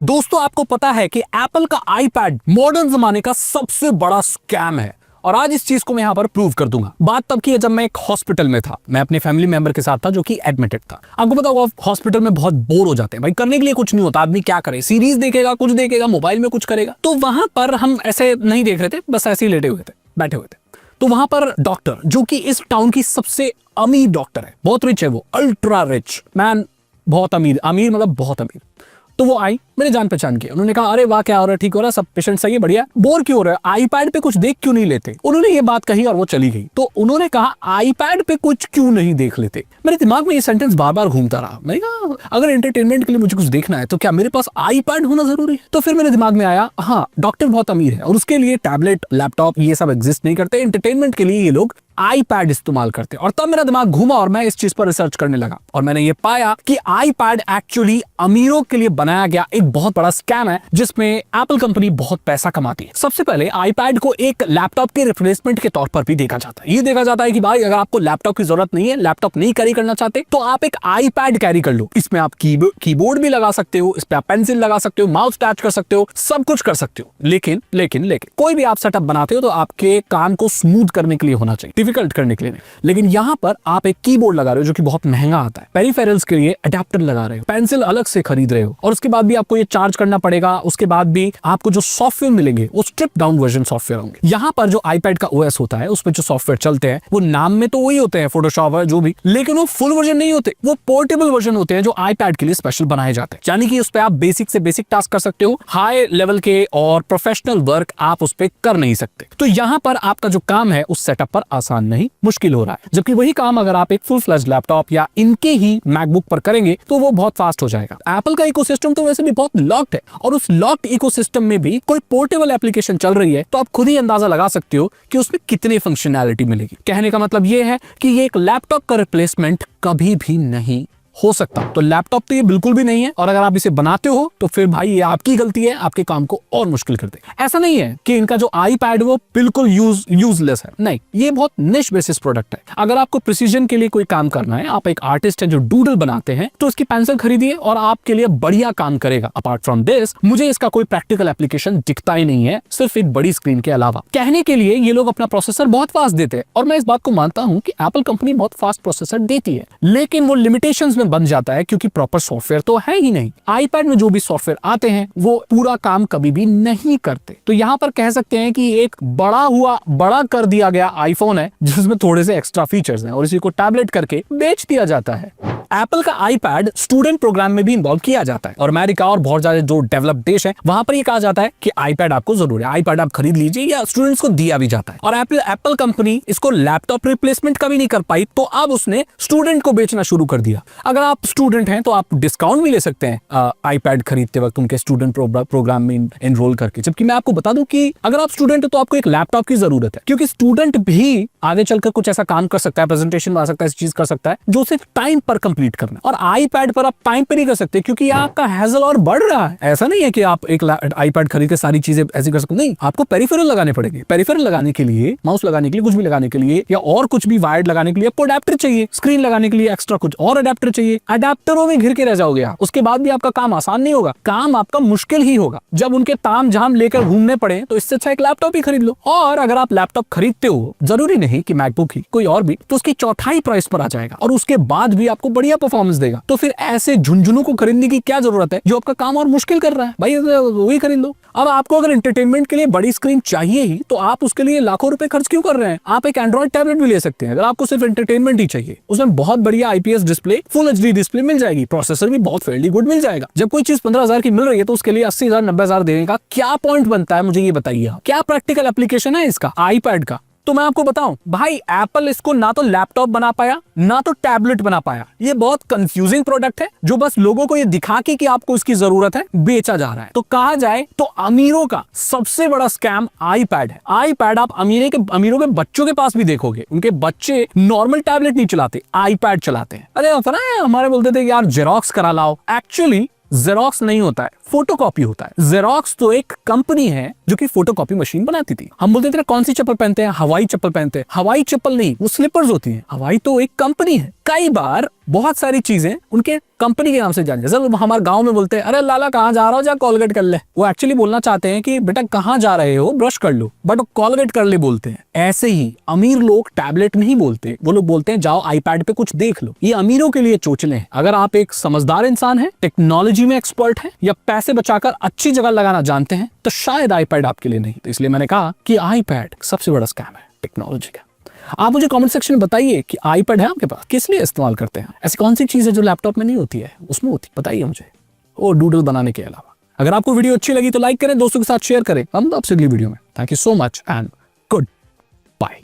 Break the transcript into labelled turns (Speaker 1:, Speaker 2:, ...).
Speaker 1: दोस्तों आपको पता है कि एप्पल का आईपैड मॉडर्न जमाने का सबसे बड़ा स्कैम है और आज इस चीज को मैं यहां पर प्रूव कर दूंगा। बात तब की है जब मैं एक हॉस्पिटल में था। मैं अपने फैमिली मेंबर के साथ था जो कि एडमिटेड था। आपको पता होगा हॉस्पिटल में बहुत बोर हो जाते हैं भाई, करने के लिए कुछ नहीं होता, आदमी क्या करे, सीरीज देखेगा, कुछ देखेगा, मोबाइल में कुछ करेगा। तो वहां पर हम ऐसे नहीं देख रहे थे, बस ऐसे ही लेटे हुए थे, बैठे हुए थे। तो वहां पर डॉक्टर जो कि इस टाउन की सबसे अमीर डॉक्टर है, बहुत रिच है वो, अल्ट्रा रिच मैन, बहुत अमीर, अमीर मतलब बहुत अमीर। तो वो आई, मेरे जान पहचान के, उन्होंने कहा अरे वाह क्या हो रहा है, ठीक हो रहा है, सब पेशेंट सही है, बढ़िया, बोर क्यों हो रहा है, आईपैड पे कुछ देख क्यों नहीं लेते। उन्होंने ये बात कही और वो चली गई। तो उन्होंने कहा आईपैड पे कुछ क्यों नहीं देख लेते। मेरे दिमाग में ये सेंटेंस बार बार घूमता रहा। मैंने कहा अगर एंटरटेनमेंट के लिए मुझे कुछ देखना है तो क्या मेरे पास आईपैड होना जरूरी है। तो फिर मेरे दिमाग में आया हाँ, डॉक्टर बहुत अमीर है और उसके लिए टैबलेट, लैपटॉप ये सब एग्जिस्ट नहीं करते, एंटरटेनमेंट के लिए ये लोग आईपैड इस्तेमाल करते हैं। और तब मेरा दिमाग घूमा और मैं इस चीज पर रिसर्च करने लगा और मैंने ये पाया कि आईपैड एक्चुअली अमीरों के लिए बनाया गया एक बहुत बड़ा स्कैम है जिसमें एप्पल कंपनी बहुत पैसा कमाती है। सबसे पहले आईपैड को एक लैपटॉप के रिप्लेसमेंट के तौर पर भी देखा जाता है। ये देखा जाता है कि भाई अगर आपको लैपटॉप की जरूरत नहीं है, लैपटॉप नहीं कैरी करना चाहते, तो आप एक आईपैड कैरी कर लो। इसमें आप कीबोर्ड भी लगा सकते हो, इस पे आप पेंसिल लगा सकते हो, माउस अटैच कर सकते हो, सब कुछ कर सकते हो। लेकिन लेकिन लेकिन कोई भी आप सेटअप बनाते हो तो आपके काम को स्मूथ करने के लिए होना चाहिए, डिफिकल्ट करने के लिए नहीं। लेकिन यहां पर आप एक कीबोर्ड लगा रहे हो जो कि बहुत महंगा आता है, पेरिफेरल्स के लिए अडेप्टर लगा रहे हो, पेंसिल अलग से खरीद रहे हो और उसके बाद भी आपको ये चार्ज करना पड़ेगा। उसके बाद भी आपको जो सॉफ्टवेयर मिलेंगे वो स्ट्रिप डाउन वर्जन सॉफ्टवेयर होंगे। यहां पर जो आईपैड का ओएस होता है उस पर जो सॉफ्टवेयर चलते हैं वो नाम में तो वही होते हैं, फोटोशॉप है जो भी, लेकिन वो फुल वर्जन नहीं होते, वो पोर्टेबल वर्जन होते हैं जो आईपैड के लिए स्पेशल बनाए जाते हैं। यानी कि उस पर आप बेसिक से बेसिक टास्क कर सकते हो, हाई लेवल के और प्रोफेशनल वर्क आप उस पर कर नहीं सकते। तो यहां पर आपका जो काम है उस सेटअप पर आसान नहीं, मुश्किल हो रहा है। जबकि वही काम अगर आप एक फुल फ्लैश लैपटॉप या इनके ही मैकबुक पर करेंगे तो वो बहुत फास्ट हो जाएगा। एप्पल का इकोसिस्टम तो वैसे भी बहुत लॉक्ड है और उस लॉक्ड इकोसिस्टम में भी कोई पोर्टेबल एप्लीकेशन चल रही है तो आप खुद ही अंदाजा लगा सकते हो कि उसमें कितनी फंक्शनैलिटी मिलेगी। कहने का मतलब ये है कि ये एक लैपटॉप का रिप्लेसमेंट कभी भी नहीं हो सकता। तो लैपटॉप तो ये बिल्कुल भी नहीं है और अगर आप इसे बनाते हो तो फिर भाई ये आपकी गलती है, आपके काम को और मुश्किल कर दे। ऐसा नहीं है कि इनका जो आईपैड वो बिल्कुल यूजलेस है, नहीं, ये बहुत निश बेसिस प्रोडक्ट है। अगर आपको प्रिसीजन के लिए कोई काम करना है, आप एक आर्टिस्ट है जो डूडल बनाते हैं, तो उसकी पेंसिल खरीदिए और आपके लिए बढ़िया काम करेगा। अपार्ट फ्रॉम दिस मुझे इसका कोई प्रैक्टिकल एप्लीकेशन दिखता ही नहीं है, सिर्फ एक बड़ी स्क्रीन के अलावा। कहने के लिए ये लोग अपना प्रोसेसर बहुत फास्ट देते हैं और मैं इस बात को मानता हूं कि एप्पल कंपनी बहुत फास्ट प्रोसेसर देती है, लेकिन वो लिमिटेशंस में बन जाता है क्योंकि प्रॉपर सॉफ्टवेयर तो है ही नहीं। आईपैड में जो भी सॉफ्टवेयर आते हैं वो पूरा काम कभी भी नहीं करते। तो यहां पर कह सकते हैं कि एक बड़ा कर दिया गया आईफोन है जिसमें थोड़े से एक्स्ट्रा फीचर्स हैं और इसी को टैबलेट करके बेच दिया जाता है। एप्पल का आईपैड स्टूडेंट प्रोग्राम में भी इन्वॉल्व किया जाता है और अमेरिका और बहुत ज्यादा जो डेवलप्ड देश है वहां पर ये कहा जाता है कि आईपैड आपको जरूर है, आईपैड आप खरीद लीजिए, या स्टूडेंट्स को दिया भी जाता है। और एप्पल कंपनी इसको लैपटॉप रिप्लेसमेंट कभी नहीं कर पाई तो अब उसने स्टूडेंट को बेचना शुरू कर दिया। अगर आप स्टूडेंट हैं तो आप डिस्काउंट भी ले सकते हैं आईपैड खरीदते वक्त उनके स्टूडेंट प्रोग्राम में एनरोल करके। जबकि मैं आपको बता दूं कि अगर आप स्टूडेंट हो तो आपको एक लैपटॉप की जरूरत है, क्योंकि स्टूडेंट भी आगे चलकर कुछ ऐसा काम कर सकता है, प्रेजेंटेशन बना सकता है, चीज कर सकता है जो सिर्फ टाइम पर कंप्लीट करना है। और आईपैड पर आप टाइम पर नहीं कर सकते क्योंकि यहाँ आपका हैजल और बढ़ रहा है। ऐसा नहीं है कि आप एक आईपैड खरीद के सारी चीजें ऐसी कर सकते, नहीं, आपको पेरिफेरल लगाने पड़ेंगे। पेरिफेरल लगाने के लिए, माउस लगाने के लिए, कुछ भी लगाने के लिए या और कुछ भी वायर्ड लगाने के लिए आपको अडेप्टर चाहिए, स्क्रीन लगाने के लिए एक्स्ट्रा कुछ और अडेप्टर चाहिए। अडेप्टरों में घिर के रह जाओगे आप, उसके बाद भी आपका काम आसान नहीं होगा, काम आपका मुश्किल ही होगा। जब उनके ताम झाम लेकर घूमने पड़े तो इससे अच्छा एक लैपटॉप ही खरीद लो। और अगर आप लैपटॉप खरीदते हो, जरूरी नहीं कि मैकबुक ही, कोई और भी, तो उसकी चौथाई प्राइस पर आ जाएगा और उसके बाद भी आपको बढ़िया परफॉर्मेंस देगा। तो फिर ऐसे झुंझुनों को खरीदने की क्या जरूरत है जो आपका काम और मुश्किल कर रहा है, भाई वही खरीद लो। अब आपको अगर एंटरटेनमेंट के लिए बड़ी स्क्रीन चाहिए ही तो आप उसके लिए लाखों रुपए खर्च क्यों कर रहे हैं। आप एक एंड्रॉइड टैबलेट भी ले सकते हैं अगर आपको सिर्फ एंटरटेनमेंट ही चाहिए। उसमें बहुत बढ़िया IPS display, full HD display मिल जाएगी, प्रोसेसर भी बहुत फेयरली गुड मिल जाएगा। जब कोई चीज 15,000 की मिल रही है तो उसके लिए 80,000 90,000 देने का क्या पॉइंट बनता है, मुझे ये बताइए। क्या प्रैक्टिकल एप्लीकेशन है इसका आईपैड का। तो मैं आपको बताऊं भाई, एप्पल इसको ना तो लैपटॉप बना पाया ना तो टैबलेट बना पाया। ये बहुत कंफ्यूजिंग प्रोडक्ट है जो बस लोगों को ये दिखा के कि आपको इसकी जरूरत है बेचा जा रहा है। तो कहा जाए तो अमीरों का सबसे बड़ा स्कैम आईपैड है। आईपैड आप अमीरों के बच्चों के पास भी देखोगे, उनके बच्चे नॉर्मल टैबलेट नहीं चलाते, आईपैड चलाते हैं। अरे होता ना, हमारे बोलते थे कि यार जेरोक्स करा लाओ, एक्चुअली जेरोक्स नहीं होता है, फोटोकॉपी होता है। जेरोक्स तो एक कंपनी है जो कि फोटोकॉपी मशीन बनाती थी। हम बोलते थे कौन सी चप्पल पहनते हैं, हवाई चप्पल पहनते हैं। हवाई चप्पल नहीं, वो स्लीपर्स होती हैं। हवाई तो एक कंपनी है। कई बार बहुत सारी चीजें उनके कंपनी के नाम से जानी। जैसे हमारे गांव में बोलते हैं अरे लाला कहाँ जा रहा हो, जा कॉलगेट कर ले। वो एक्चुअली बोलना चाहते हैं कि बेटा कहाँ जा रहे हो, ब्रश कर लो, बट वो कॉलगेट कर ले बोलते हैं। ऐसे ही अमीर लोग टैबलेट नहीं बोलते, वो लोग बोलते हैं जाओ आईपैड पे कुछ देख लो। ये अमीरों के लिए चोचले हैं। अगर आप एक समझदार इंसान है, टेक्नोलॉजी में एक्सपर्ट है, या पैसे बचाकर अच्छी जगह लगाना जानते हैं, तो शायद आईपैड आपके लिए नहीं। तो इसलिए मैंने कहा कि आईपैड सबसे बड़ा स्कैम है टेक्नोलॉजी का। आप मुझे कमेंट सेक्शन में बताइए कि आईपैड है आपके पास, किस लिए इस्तेमाल करते हैं? ऐसी कौन सी चीज है जो लैपटॉप में नहीं होती है, उसमें होती, बताइए मुझे, वो डूडल बनाने के अलावा। अगर आपको वीडियो अच्छी लगी तो लाइक करें, दोस्तों के साथ शेयर करें। हम आपसे अगली वीडियो में। Thank you so much and